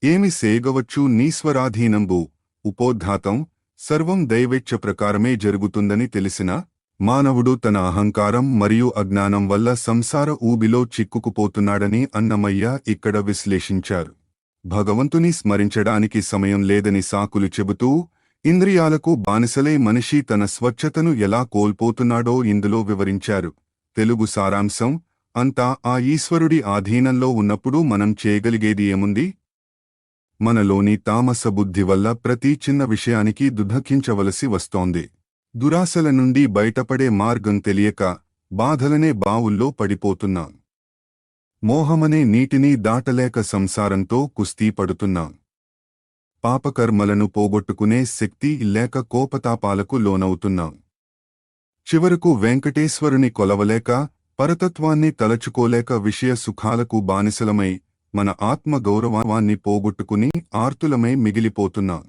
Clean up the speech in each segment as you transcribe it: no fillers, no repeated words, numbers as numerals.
ఏమి సేయగవచ్చు నీశ్వరాధీనంబు ఉపోద్ఘాతం సర్వం దైవేచ్ఛ ప్రకారమే జరుగుతుందని తెలిసిన మానవుడు తన అహంకారం మరియు అజ్ఞానం వల్ల సంసార ఊబిలో చిక్కుకుపోతున్నాడని అన్నమయ్య ఇక్కడ విశ్లేషించారు. భగవంతుని స్మరించడానికి సమయం లేదని సాకులు చెబుతూ ఇంద్రియాలకు బానిసలై మనిషి తన స్వచ్ఛతను ఎలా కోల్పోతున్నాడో ఇందులో వివరించారు. తెలుగు సారాంశం: అంతా ఆ ఈశ్వరుడి ఆధీనంలో ఉన్నప్పుడు మనం చేయగలిగేది ఏముంది? మనలోని తామస బుద్ధి వల్ల ప్రతి చిన్న విషయానికి దుఃఖించవలసి వస్తోంది. దురాశల నుండి బయటపడే మార్గం తెలియక బాధలనే బావుల్లో పడిపోతున్నాం. మోహమనే నీటిని దాటలేక సంసారంతో కుస్తీ పడుతున్నాం. పాపకర్మలను పోగొట్టుకునే శక్తి లేక కోపతాపాలకు లోనవుతున్నాం. చివరకు వెంకటేశ్వరుని కొలవలేక, పరతత్వాన్ని తలచుకోలేక విషయ సుఖాలకు బానిసలమై మన ఆత్మ గౌరవాన్ని పోగొట్టుకుని ఆర్తులమై మిగిలిపోతున్నాం.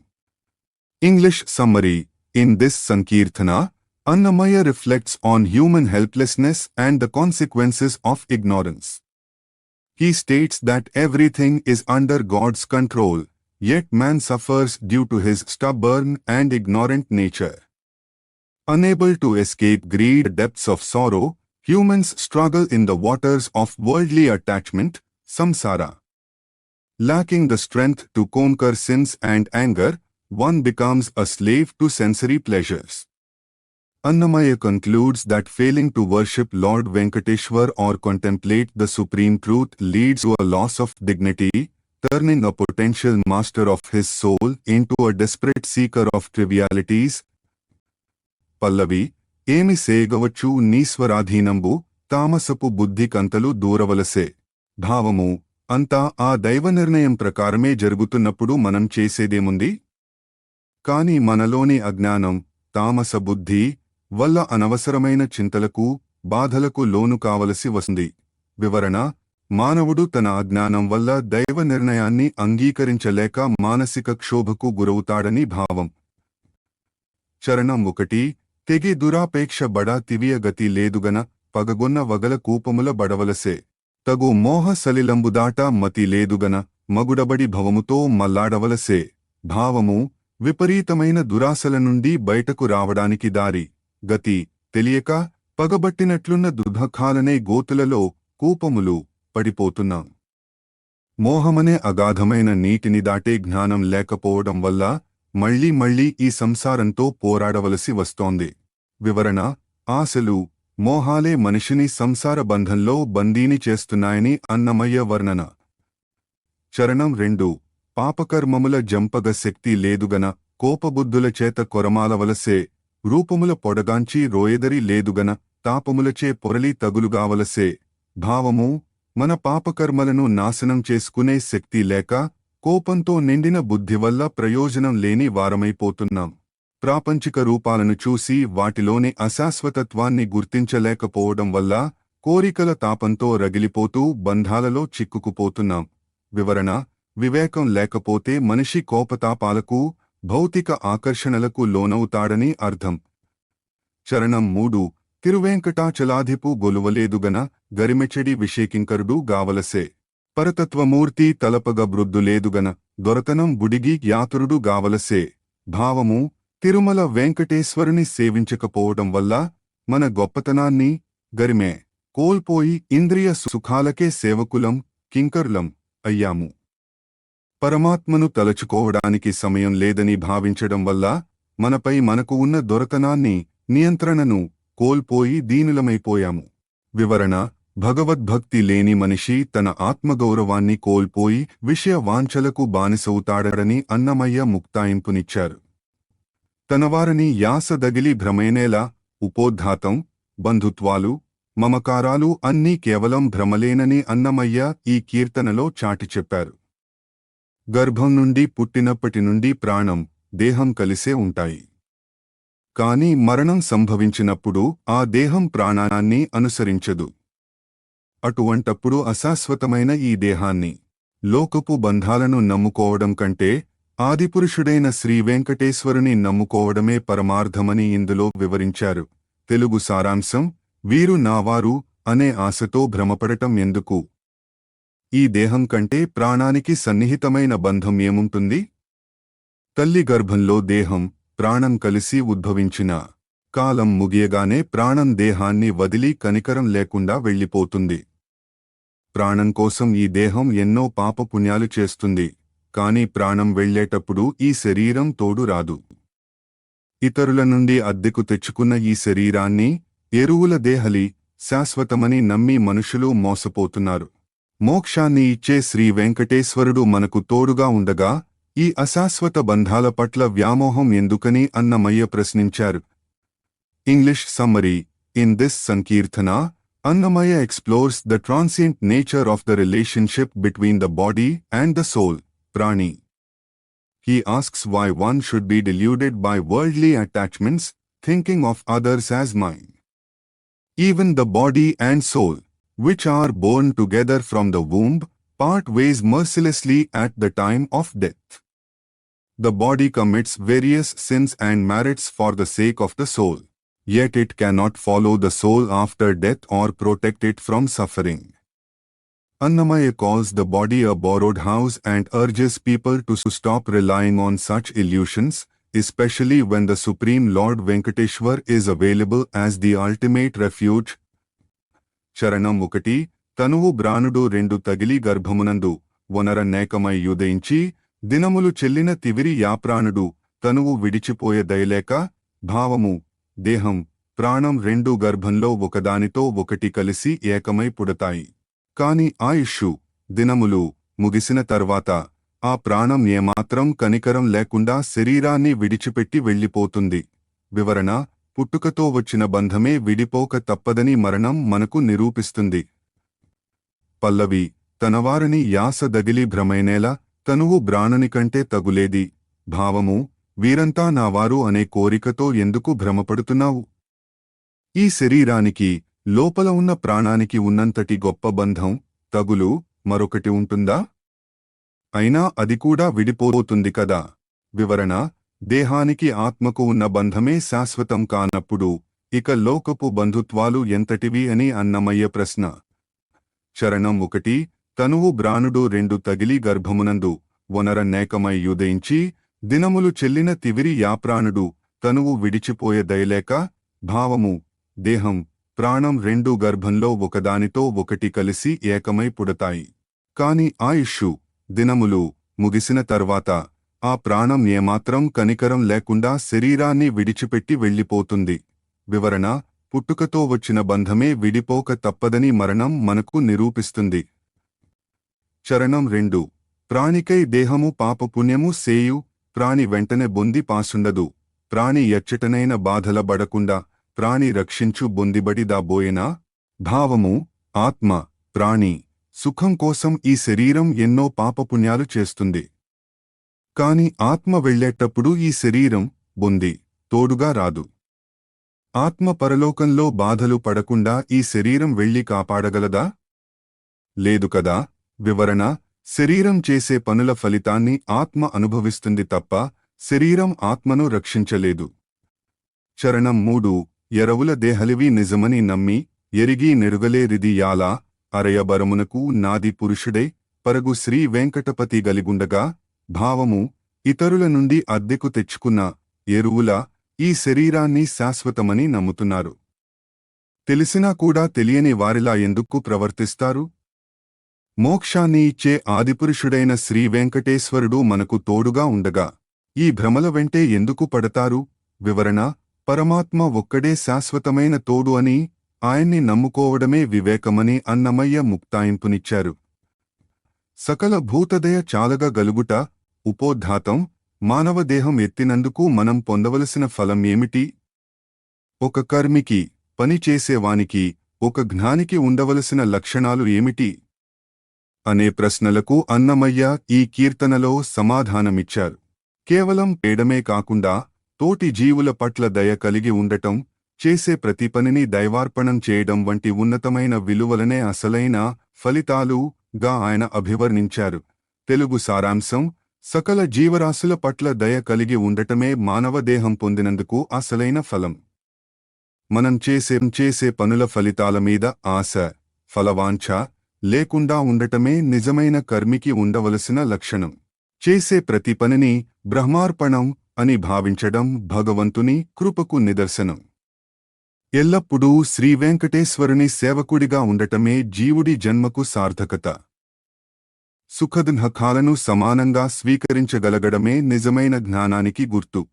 English summary: in this sankirtana, Annamaya reflects on human helplessness and the consequences of ignorance. He states that everything is under God's control, yet man suffers due to his stubborn and ignorant nature. Unable to escape greed depths of sorrow, humans struggle in the waters of worldly attachment, samsara. Lacking the strength to conquer sins and anger, one becomes a slave to sensory pleasures. Annamaya concludes that failing to worship Lord Venkateshwar or contemplate the supreme truth leads to a loss of dignity, turning a potential master of his soul into a desperate seeker of trivialities. పల్లవి: ఏమి సేయగవచ్చు నీశ్వరాధీనంబు తామసపు బుద్ధి కంతలు దూరవలసే. భావము: అంతా ఆ దైవ నిర్ణయం ప్రకారమే జరుగుతున్నప్పుడు మనం చేసేదేముంది? కాని మనలోని అజ్ఞానం, తామస బుద్ధి వల్ల అనవసరమైన చింతలకు, బాధలకు లోను కావలసి వస్తుంది. వివరణ: మానవుడు తన అజ్ఞానం వల్ల దైవ నిర్ణయాన్ని అంగీకరించలేక మానసిక క్షోభకు గురవుతాడని భావం. చరణం 1: తెగి దురాపేక్ష బడా తివియ గతి లేదుగన, పగగొన్న వగల కూపముల బడవలసే. తగు మోహ సలిలంబుదాట మతి లేదుగన, మగుడబడి భవముతో మల్లాడవలసే. భావము: విపరీతమైన దురాశల నుండి బయటకు రావడానికి దారి, గతి తెలియక పగబట్టినట్లున్న దుఃఖాలనే గోతులలో, కూపములు పడిపోతున్నాం. మోహమనే అగాధమైన నీటిని దాటే జ్ఞానం లేకపోవడం వల్ల మళ్లీ మళ్లీ ఈ సంసారంతో పోరాడవలసి వస్తోంది. వివరణ: ఆశలు, మోహాలే మనిషిని సంసార బంధంలో బందీని చేస్తున్నాయని అన్నమయ్య వర్ణన. చరణం 2: పాపకర్మముల జంపగ శక్తి లేదుగన, కోపబుద్ధుల చేత కొరమాలవలసే. రూపముల పొడగాంచి రోయదరి లేదుగన, తాపములచే పొరలి తగులుగావలసే. భావము: మన పాపకర్మలను నాశనం చేసుకునే శక్తి లేక, కోపంతో నిండిన బుద్ధి వల్ల ప్రయోజనం లేని వారమైపోతున్నాం. ప్రాపంచిక రూపాలను చూసి వాటిలోని అశాశ్వతత్వాన్ని గుర్తించలేకపోవడం వల్ల కోరికల తాపంతో రగిలిపోతూ బంధాలలో చిక్కుకుపోతున్నాం. వివరణ: వివేకం లేకపోతే మనిషి కోపతాపాలకు, భౌతిక ఆకర్షణలకు లోనవుతాడని అర్థం. చరణం 3: తిరువేంకటాచలాధిపు గొలువలేదుగన, గరిమెచెడి విషేకింకరుడు గావలసే. పరతత్వమూర్తి తలపగ బృద్ధులేదుగన, దొరతనం బుడిగి యాతురుడు గావలసే. భావము: తిరుమల వెంకటేశ్వరుని సేవించకపోవడం వల్ల మన గొప్పతనాన్ని, గరిమే కోల్పోయి ఇంద్రియ సుఖాలకే సేవకులం, కింకరులం అయ్యాము. పరమాత్మను తలచుకోవడానికి సమయం లేదని భావించడం వల్ల మనపై మనకు ఉన్న దొరతనాన్ని, నియంత్రణను కోల్పోయి దీనులమైపోయాము. వివరణ: భగవద్భక్తి లేని మనిషి తన ఆత్మగౌరవాన్ని కోల్పోయి విషయ వాంఛలకు బానిసవుతాడని అన్నమయ్య ముక్తాయింపునిచ్చారు. తనవారని యాస దగిలి భ్రమేనేలా, ఉపోద్ఘాతం, బంధుత్వాలు, మమకారాలు అన్నీ కేవలం భ్రమలేనని అన్నమయ్య ఈ కీర్తనలో చాటి చెప్పారు. గర్భం నుండి పుట్టినప్పటి నుండి ప్రాణం, దేహం కలిసే ఉంటాయి. కాని మరణం సంభవించినప్పుడు ఆ దేహం ప్రాణాన్ని అనుసరించదు. అటువంటప్పుడు అశాశ్వతమైన ఈ దేహాన్ని, లోకపు బంధాలను నమ్ముకోవడం కంటే ఆదిపురుషుడైన శ్రీవేంకటేశ్వరుని నమ్ముకోవడమే పరమార్థమని ఇందులో వివరించారు. తెలుగు సారాంశం: వీరు నావారు అనే ఆశతో భ్రమపడటం ఎందుకు? ఈ దేహం కంటే ప్రాణానికి సన్నిహితమైన బంధం ఏముంటుంది? తల్లి గర్భంలో దేహం, ప్రాణం కలిసి ఉద్భవించిన కాలం ముగియగానే ప్రాణం దేహాన్ని వదిలి కనికరం లేకుండా వెళ్ళిపోతుంది. ప్రాణం కోసం ఈ దేహం ఎన్నో పాపపుణ్యాలు చేస్తుంది, కాని ప్రాణం వెళ్ళేటప్పుడు ఈ శరీరం తోడు రాదు. ఇతరుల నుండి అద్దెకు తెచ్చుకున్న ఈ శరీరాన్ని ఎరువుల దేహలి శాశ్వతమని నమ్మి మనుషులు మోసపోతున్నారు. మోక్షాన్ని ఇచ్చే శ్రీ వెంకటేశ్వరుడు మనకు తోడుగా ఉండగా ఈ అశాశ్వత బంధాల పట్ల వ్యామోహం ఎందుకని అన్నమయ్య ప్రశ్నించారు. English summary. In this sankirtana, Annamaya explores the transient nature of the relationship between the body and the soul, prani. He asks why one should be deluded by worldly attachments, thinking of others as mine. Even the body and soul, which are born together from the womb, part ways mercilessly at the time of death. The body commits various sins and merits for the sake of the soul. Yet it cannot follow the soul after death or protect it from suffering. Annamaya calls the body a borrowed house and urges people to stop relying on such illusions, especially when the Supreme Lord Venkateshwar is available as the ultimate refuge. Charanam 1. తనువు బ్రానుడు 2 తగిలి గర్భమునందు వనర నేకమై యుదయించి దినములు చెల్లిన తివిరి యాప్రాణుడు తనువు విడిచిపోయే దయలేక భావము దేహం, ప్రాణం 2 గర్భంలో ఒకదానితో ఒకటి కలిసి ఏకమై పుడతాయి. కాని ఆయుష్షు దినములు ముగిసిన తర్వాత ఆ ప్రాణం ఏమాత్రం కనికరం లేకుండా శరీరాన్ని విడిచిపెట్టి వెళ్ళిపోతుంది. వివరణ. పుట్టుకతో వచ్చిన బంధమే విడిపోక తప్పదని మరణం మనకు నిరూపిస్తుంది. పల్లవి. తనవారని యాస దగిలి భ్రమైనేలా తనువు బ్రాణనికంటే తగులేది. భావము వీరంతా నావారు అనే కోరికతో ఎందుకు భ్రమపడుతున్నావు? ఈ శరీరానికి లోపల ఉన్న ప్రాణానికి ఉన్నంతటి గొప్ప బంధం, తగులు మరొకటి ఉంటుందా? అయినా అది కూడా విడిపోతుంది కదా. వివరణ. దేహానికి ఆత్మకు ఉన్న బంధమే శాశ్వతం కానప్పుడు ఇక లోకపు బంధుత్వాలు ఎంతటివి అని అన్నమయ్య ప్రశ్న. చరణం 1. తనువు బ్రానుడు 2 తగిలి గర్భమునందు వనర నేకమై యుదయించి దినములు చెల్లిన తివిరి యాప్రాణుడు తనువు విడిచిపోయే దయలేక భావము దేహం, ప్రాణం 2 గర్భంలో ఒకదానితో ఒకటి కలిసి ఏకమై పుడతాయి. కాని ఆయుష్షు దినములు ముగిసిన తర్వాత ఆ ప్రాణం ఏమాత్రం కనికరం లేకుండా శరీరాన్ని విడిచిపెట్టి వెళ్ళిపోతుంది. వివరణ. పుట్టుకతో వచ్చిన బంధమే విడిపోక తప్పదని మరణం మనకు నిరూపిస్తుంది. చరణం 2. ప్రాణికై దేహము పాపపుణ్యము సేయు ప్రాణి వెంటనే బొంది పాసుండదు. ప్రాణి ఎచ్చటనైన బాధల బడకుండా ప్రాణి రక్షించు బొందిబడిదా బోయెనా. భావము ఆత్మ, ప్రాణి సుఖం కోసం ఈ శరీరం ఎన్నో పాపపుణ్యాలు చేస్తుంది. కాని ఆత్మ వెళ్ళేటప్పుడు ఈ శరీరం బొంది తోడుగా రాదు. ఆత్మ పరలోకంలో బాధలు పడకుండా ఈ శరీరం వెళ్ళి కాపాడగలదా? లేదు కదా. వివరణ. శరీరం చేసే పనుల ఫలితాన్ని ఆత్మ అనుభవిస్తుంది తప్ప శరీరం ఆత్మను రక్షించలేదు. చరణం 3. ఎరవుల దేహలివి నిజమని నమ్మి ఎరిగి నెరుగలేరిది యాలా అరయబరమునకు నాది పురుషుడై పరగు శ్రీ వెంకటపతి గలిగుండగా భావము ఇతరుల నుండి అద్దెకు తెచ్చుకున్న ఎరువుల ఈ శరీరాన్ని శాశ్వతమని నమ్ముతున్నారు. తెలిసినా కూడా తెలియని వారిలా ఎందుకు ప్రవర్తిస్తారు? మోక్షాన్ని ఇచ్చే ఆదిపురుషుడైన శ్రీ వెంకటేశ్వరుడు మనకు తోడుగా ఉండగా ఈ భ్రమల వెంటే ఎందుకు పడతారు? వివరణ. పరమాత్మ ఒక్కడే శాశ్వతమైన తోడు అని, ఆయన్ని నమ్ముకోవడమే వివేకమని అన్నమయ్య ముక్తాయింపునిచ్చారు. సకల భూతదయ చాలగా గలుగుట ఉపోద్ఘాతం. మానవదేహం ఎత్తినందుకు మనం పొందవలసిన ఫలం ఏమిటి? ఒక కర్మికి, పనిచేసేవానికి, ఒక జ్ఞానికి ఉండవలసిన లక్షణాలు ఏమిటి అనే ప్రశ్నలకు అన్నమయ్య ఈ కీర్తనలో సమాధానమిచ్చారు. కేవలం పేడమే కాకుండా తోటి జీవుల పట్ల దయ కలిగి ఉండటం, చేసే ప్రతి పనిని దైవార్పణం చేయడం వంటి ఉన్నతమైన విలువలనే అసలైన ఫలితాలుగా ఆయన అభివర్ణించారు. తెలుగు సారాంశం. సకల జీవరాశుల పట్ల దయ కలిగి ఉండటమే మానవదేహం పొందినందుకు అసలైన ఫలం. మనం చేసే పనుల ఫలితాల మీద ఆశ, ఫలవాంఛ, లేకుండా ఉండటమే నిజమైన కర్మికి ఉండవలసిన లక్షణం. చేసే ప్రతి పనిని బ్రహ్మార్పణం అని భావించడం భగవంతుని కృపకు నిదర్శనం. ఎల్లప్పుడూ శ్రీవెంకటేశ్వరుని సేవకుడిగా ఉండటమే జీవుడి జన్మకు సార్థకత. సుఖదుఃఖాలను సమానంగా స్వీకరించగలగడమే నిజమైన జ్ఞానానికి గుర్తు.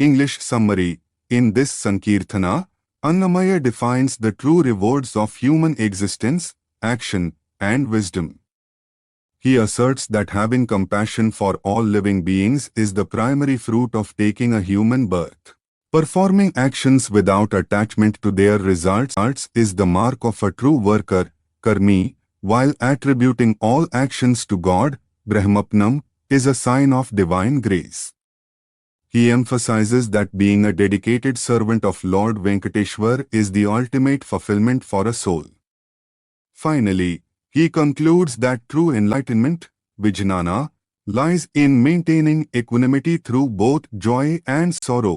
English summary. In this sankirtana, Annamaya defines the true rewards of human existence, action, and wisdom. He asserts that having compassion for all living beings is the primary fruit of taking a human birth. Performing actions without attachment to their results is the mark of a true worker, karmi, while attributing all actions to God, Brahmapnam, is a sign of divine grace. He emphasizes that being a dedicated servant of Lord Venkateshwar is the ultimate fulfillment for a soul. Finally, he concludes that true enlightenment, vijnana, lies in maintaining equanimity through both joy and sorrow.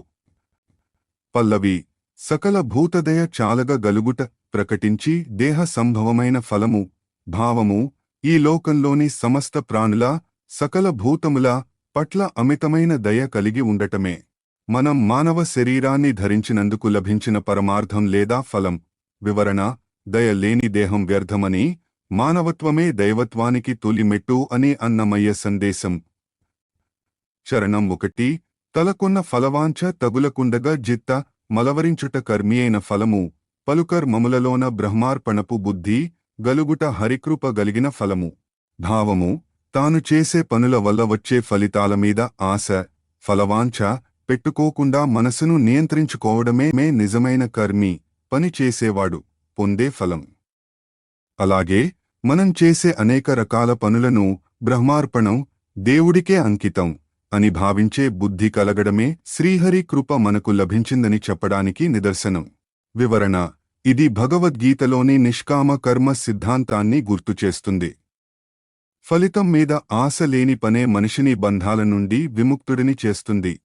Pallavi. Sakala bhutadaya chalaga galuguta prakatinchi deha sambhavamaina falamu, bhavamu, ee lokanloni samasta pranula, sakala bhutamula, పట్ల అమితమైన దయ కలిగి ఉండటమే మనం మానవ శరీరాన్ని ధరించినందుకు లభించిన పరమార్థం లేదా ఫలం. వివరణ. దయ లేని దేహం వ్యర్థమని, మానవత్వమే దైవత్వానికి తొలిమెట్టు అని అన్నమయ్య సందేశం. చరణం 1. తలకున్న ఫలవాంఛ తగులకుండగా జిత్త మలవరించుట కర్మియైన ఫలము, పలుకర్ మములలోన బ్రహ్మార్పణపు బుద్ధి గలుగుట హరికృప గలిగిన ఫలము. భావము. తాను చేసే పనుల వల్ల వచ్చే ఫలితాల మీద ఆశ, ఫలవాంఛ పెట్టుకోకుండా మనసును నియంత్రించుకోవడమే నిజమైన కర్మి, పని చేసేవాడు పొందే ఫలం. అలాగే మనం చేసే అనేక రకాల పనులను బ్రహ్మార్పణం, దేవుడికే అంకితం అని భావించే బుద్ధి కలగడమే శ్రీహరి కృప మనకు లభించిందని చెప్పడానికి నిదర్శనం. వివరణ. ఇది భగవద్గీతలోని నిష్కామ కర్మ సిద్ధాంతాన్ని గుర్తుచేస్తుంది. ఫలితం మీద ఆశ లేని పనే మనిషిని బంధాల నుండి విముక్తుడిని చేస్తుంది.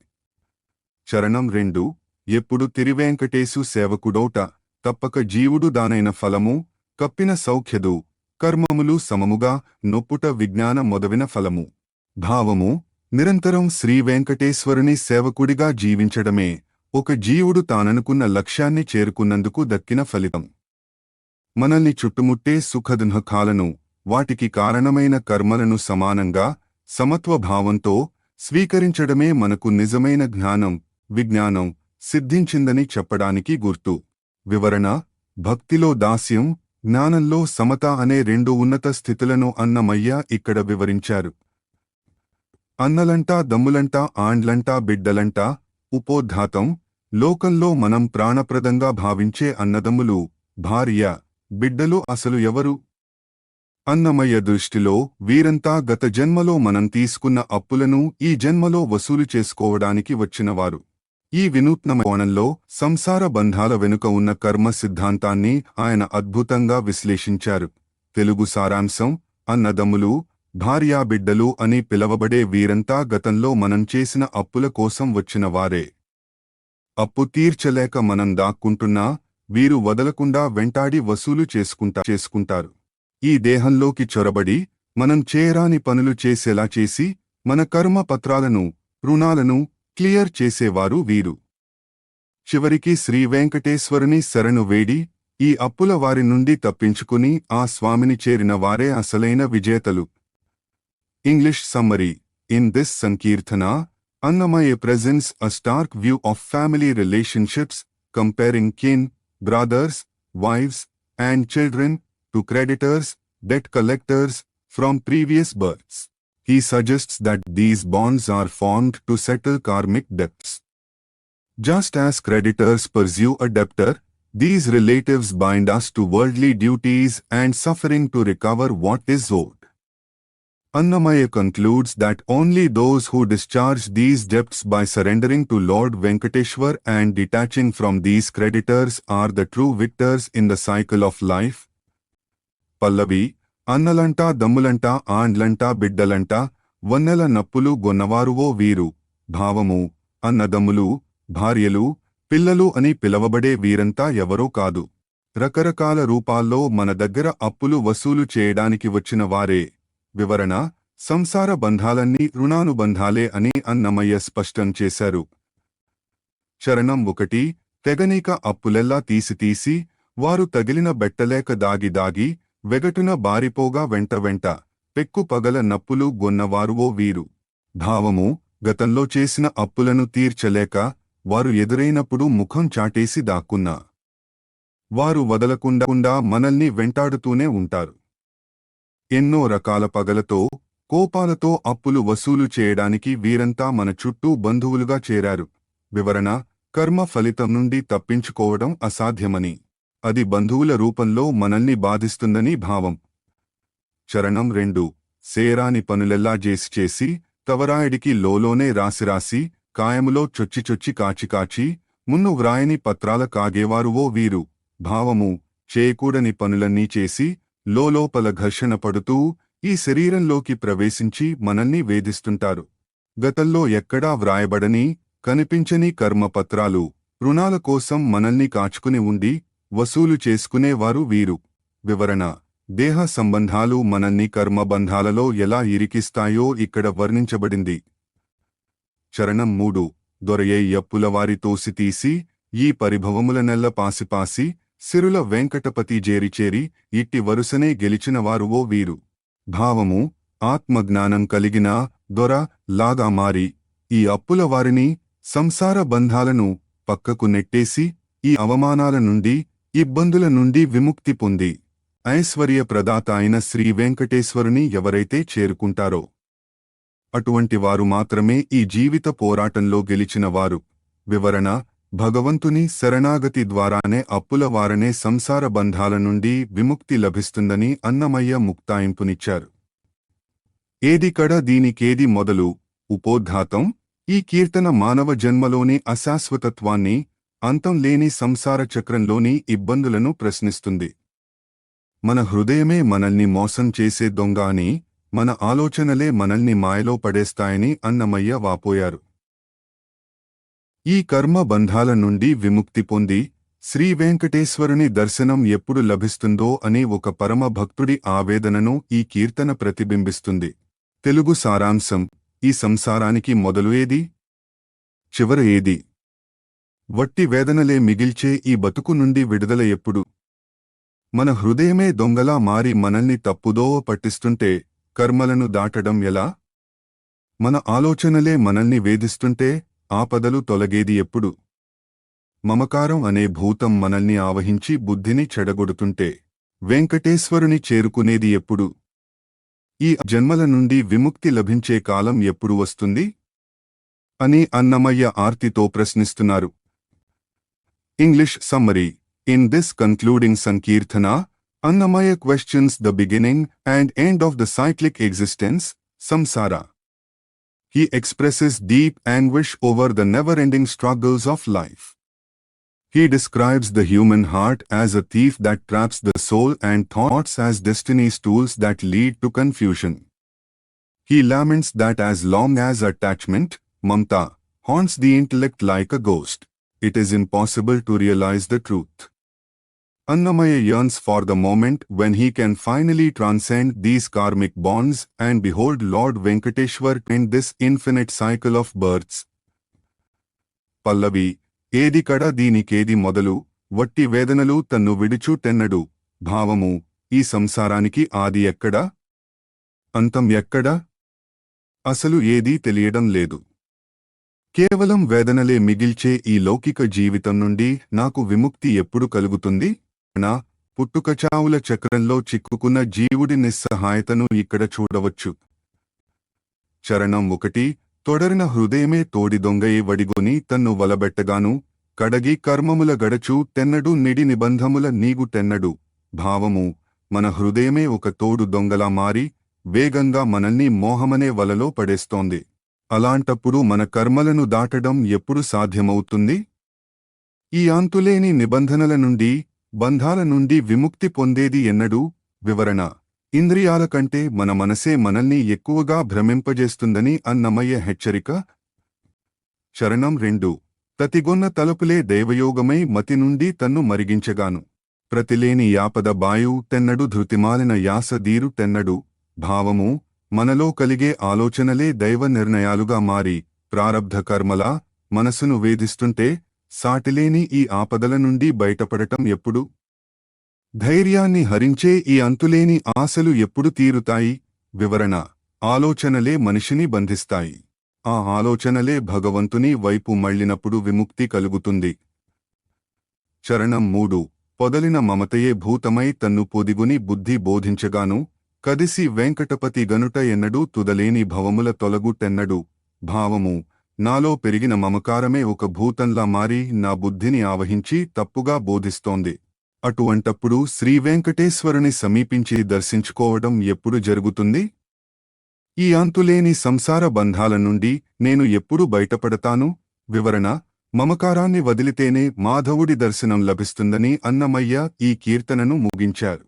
చరణం 2. ఎప్పుడు తిరువేంకటేశు సేవకుడోట, తప్పక జీవుడు దానైన ఫలము, కప్పిన సౌఖ్యదు, కర్మములు సమముగా నొప్పుట విజ్ఞాన మొదవిన ఫలము. భావము. నిరంతరం శ్రీవేంకటేశ్వరుని సేవకుడిగా జీవించడమే ఒక జీవుడు తాననుకున్న లక్ష్యాన్ని చేరుకున్నందుకు దక్కిన ఫలితం. మనల్ని చుట్టుముట్టే సుఖదుఃఖాలను, వాటికి కారణమైన కర్మలను సమానంగా, సమత్వభావంతో స్వీకరించడమే మనకు నిజమైన జ్ఞానం, విజ్ఞానం సిద్ధించిందని చెప్పడానికి గుర్తు. వివరణ. భక్తిలో దాస్యం, జ్ఞానంలో సమత అనే రెండు ఉన్నత స్థితులను అన్నమయ్య ఇక్కడ వివరించారు. అన్నలంటా దమ్ములంటా ఆండ్లంటా బిడ్డలంటా ఉపోద్ఘాతం. లోకంలో మనం ప్రాణప్రదంగా భావించే అన్నదమ్ములు, భార్య, బిడ్డలు అసలు ఎవరు? అన్నమయ్య దృష్టిలో వీరంతా గత జన్మలో మనం తీసుకున్న అప్పులను ఈ జన్మలో వసూలు చేసుకోవడానికి వచ్చినవారు. ఈ వినూత్న కోణంలో సంసార బంధాల వెనుక ఉన్న కర్మ సిద్ధాంతాన్ని ఆయన అద్భుతంగా విశ్లేషించారు. తెలుగు సారాంశం. అన్నదమ్ములు, భార్యాబిడ్డలు అని పిలవబడే వీరంతా గతంలో మనం చేసిన అప్పుల కోసం వచ్చిన వారే. అప్పు తీర్చలేక మనం దాక్కుంటున్నా వీరు వదలకుండా వెంటాడి వసూలు చేసుకుంటారు. ఈ దేహంలోకి చొరబడి మనం చేయరాని పనులు చేసేలా చేసి మన కర్మ పత్రాలను, రుణాలను క్లియర్ చేసేవారు వీరు. చివరికి శ్రీవేంకటేశ్వరుని శరణు వేడి ఈ అప్పుల వారి నుండి తప్పించుకుని ఆ స్వామిని చేరిన వారే అసలైన విజేతలు. English summary. In this sankirtana, Annamaya presents a stark view of family relationships, comparing kin, brothers, wives, and children to creditors, debt collectors, from previous births. He suggests that these bonds are formed to settle karmic debts. Just as creditors pursue a debtor, these relatives bind us to worldly duties and suffering to recover what is owed. Annamaya concludes that only those who discharge these debts by surrendering to Lord Venkateshwar and detaching from these creditors are the true victors in the cycle of life. Pallavi. అన్నలంటా దమ్ములంటా ఆండ్లంటా బిడ్డలంటా వన్నెల నప్పులు గొన్నవారువో వీరు. భావము. అన్నదమ్ములు, భార్యలు, పిల్లలు అని పిలవబడే వీరంతా ఎవరో కాదు. రకరకాల రూపాల్లో మన దగ్గర అప్పులు వసూలు చేయడానికి వచ్చిన వారే. వివరణ: సంసార బంధాలన్నీ రుణానుబంధాలే అని అన్నమయ్య స్పష్టం చేశారు. చరణం 1. తెగనీక అప్పులెల్లా తీసి వారు తగిలిన బెట్టలేక దాగి వెగటున బారిపోగా వెంట పెక్కు పగల నప్పులు గొన్నవారువో వీరు. భావము: గతంలో చేసిన అప్పులను తీర్చలేక వారు ఎదురైనప్పుడు ముఖం చాటేసి దాక్కున్నా వారు వదలకుండా మనల్ని వెంటాడుతూనే ఉంటారు. ఎన్నో రకాల పగలతో, కోపాలతో అప్పులు వసూలు చేయడానికి వీరంతా మన చుట్టూ బంధువులుగా చేరారు. వివరణ: కర్మ ఫలితం నుండి తప్పించుకోవడం అసాధ్యమని, అది బంధువుల రూపంలో మనల్ని బాధిస్తుందని భావం. చరణం 2. సేరాని పనులెల్లా చేసి తవరాయడికి లోలోనే రాసి కాయములో చొచ్చి కాచి మున్ను వ్రాయని పత్రాల కాగేవారువో వీరు. భావము: చేయకూడని పనులన్నీ చేసి లోపల ఘర్షణ పడుతూ ఈ శరీరంలోకి ప్రవేశించి మనల్ని వేధిస్తుంటారు. గతంలో ఎక్కడా వ్రాయబడని, కనిపించని కర్మపత్రాలు, రుణాల కోసం మనల్ని కాచుకుని ఉండి వసూలు చేసుకునేవారు వీరు. వివరణ: దేహ సంబంధాలు మనల్ని కర్మబంధాలలో ఎలా ఇరికిస్తాయో ఇక్కడ వర్ణించబడింది. చరణం 3. దొరయే యప్పులవారి తోసితీసి ఈ పరిభవములనెల్ల పాసి సిరుల వెంకటపతి చేరి ఇట్టి వరుసనే గెలిచినవారువో వీరు. భావము: ఆత్మజ్ఞానం కలిగిన దొర లాగా మారి ఈ అప్పుల వారిని, సంసార బంధాలను పక్కకు నెట్టేసి ఈ అవమానాల నుండి, ఇబ్బందుల నుండి విముక్తి పొంది ఐశ్వర్య ప్రదాత అయిన శ్రీ వెంకటేశ్వరుని ఎవరైతే చేరుకుంటారో అటువంటి వారు మాత్రమే ఈ జీవిత పోరాటంలో గెలిచినవారు. వివరణ: భగవంతుని శరణాగతి ద్వారానే అప్పుల వారనే సంసార బంధాల నుండి విముక్తి లభిస్తుందని అన్నమయ్య ముక్తాయింపునిచ్చారు. ఏది కడ దీనికేది మొదలు? ఉపోద్ఘాతం: ఈ కీర్తన మానవ జన్మలోని అశాశ్వతత్వాన్ని, అంతం లేని సంసార చక్రంలోని ఇబ్బందులను ప్రశ్నిస్తుంది. మన హృదయమే మనల్ని మోసం చేసే దొంగ అని, మన ఆలోచనలే మనల్ని మాయలో పడేస్తాయని అన్నమయ్య వాపోయారు. ఈ కర్మ బంధాల నుండి విముక్తి పొంది శ్రీ వెంకటేశ్వరుని దర్శనం ఎప్పుడు లభిస్తుందో అనే ఒక పరమ భక్తుడి ఆవేదనను ఈ కీర్తన ప్రతిబింబిస్తుంది. తెలుగు సారాంశం: ఈ సంసారానికి మొదలు ఏది? చివర ఏది? వట్టి వేదనలే మిగిల్చే ఈ బతుకు నుండి విడుదల ఎప్పుడు? మన హృదయమే దొంగలా మారి మనల్ని తప్పుదోవ పట్టిస్తుంటే కర్మలను దాటడం ఎలా? మన ఆలోచనలే మనల్ని వేధిస్తుంటే ఆపదలు తొలగేది ఎప్పుడు? మమకారం అనే భూతం మనల్ని ఆవహించి బుద్ధిని చెడగొడుతుంటే వెంకటేశ్వరుని చేరుకునేది ఎప్పుడు? ఈ జన్మల నుండి విముక్తి లభించే కాలం ఎప్పుడు వస్తుంది అని అన్నమయ్య ఆర్తితో ప్రశ్నిస్తున్నారు. English summary: In this concluding Sankirtana, Annamaya questions the beginning and end of the cyclic existence, samsara. He expresses deep anguish over the never-ending struggles of life. He describes the human heart as a thief that traps the soul and thoughts as destiny's tools that lead to confusion. He laments that as long as attachment, mamta, haunts the intellect like a ghost, it is impossible to realize the truth. Annamaya yearns for the moment when he can finally transcend these karmic bonds and behold Lord Venkateshwar in this infinite cycle of births. Pallavi: ఏది కడ దీనికేది మొదలు? వట్టి వేదనలు తన్ను విడుచు తెన్నడు. భావము: ఈ సంసారానికి ఆది ఎక్కడ? అంతం ఎక్కడ? అసలు ఏదీ తెలియడం లేదు. కేవలం వేదనలే మిగిల్చే ఈ లౌకిక జీవితం నుండి నాకు విముక్తి ఎప్పుడు కలుగుతుంది? పుట్టుకచావుల చక్రంలో చిక్కుకున్న జీవుడి నిస్సహాయతను ఇక్కడ చూడవచ్చు. చరణం 1. తొడరిన హృదయమే తోడి దొంగయే వడిగొని తన్ను వలబెట్టగాను, కడగి కర్మముల గడచు తెన్నడు నిడి నిబంధముల నీగు తెన్నడు. భావము: మన హృదయమే ఒక తోడు దొంగలా మారి వేగంగా మనల్ని మోహమనే వలలో పడేస్తోంది. అలాంటప్పుడు మన కర్మలను దాటడం ఎప్పుడు సాధ్యమవుతుంది? ఈ అంతులేని నిబంధనల నుండి, బంధాల నుండి విముక్తి పొందేది ఎన్నడూ? వివరణ: ఇంద్రియాల కంటే మన మనసే మనల్ని ఎక్కువగా భ్రమింపజేస్తుందని అన్నమయ్య హెచ్చరిక. చరణం 2. తతిగొన్న తలుపులే దైవయోగమై మతి నుండి తన్ను మరిగించగాను. ప్రతిలేని యాపద బాయు తెన్నడు ధృతిమాలిన యాస దీరు తెన్నడు. భావము: మనలో కలిగే ఆలోచనలే దైవ నిర్ణయాలుగా మారి ప్రారబ్ధ కర్మలా మనసును వేధిస్తుంటే సాటిలేని ఈ ఆపదల నుండి బయటపడటం ఎప్పుడు? ధైర్యాన్ని హరించే ఈ అంతులేని ఆశలు ఎప్పుడు తీరుతాయి? వివరణ: ఆలోచనలే మనిషిని బంధిస్తాయి. ఆ ఆలోచనలే భగవంతుని వైపు మళ్ళినప్పుడు విముక్తి కలుగుతుంది. చరణం 3. పొదలిన మమతయే భూతమై తన్ను పొదిగుని బుద్ధి బోధించగాను కదిసి వెంకటపతి గనుట ఎన్నడూ తుదలేని భవముల తొలగుటెన్నడు. భావము: నాలో పెరిగిన మమకారమే ఒక భూతంలా మారి నా బుద్ధిని ఆవహించి తప్పుగా బోధిస్తోంది. అటువంటప్పుడు శ్రీవెంకటేశ్వరుని సమీపించి దర్శించుకోవడం ఎప్పుడు జరుగుతుంది? ఈ అంతులేని సంసార బంధాల నుండి నేను ఎప్పుడు బయటపడతాను? వివరణ: మమకారాన్ని వదిలితేనే మాధవుడి దర్శనం లభిస్తుందని అన్నమయ్య ఈ కీర్తనను ముగించారు.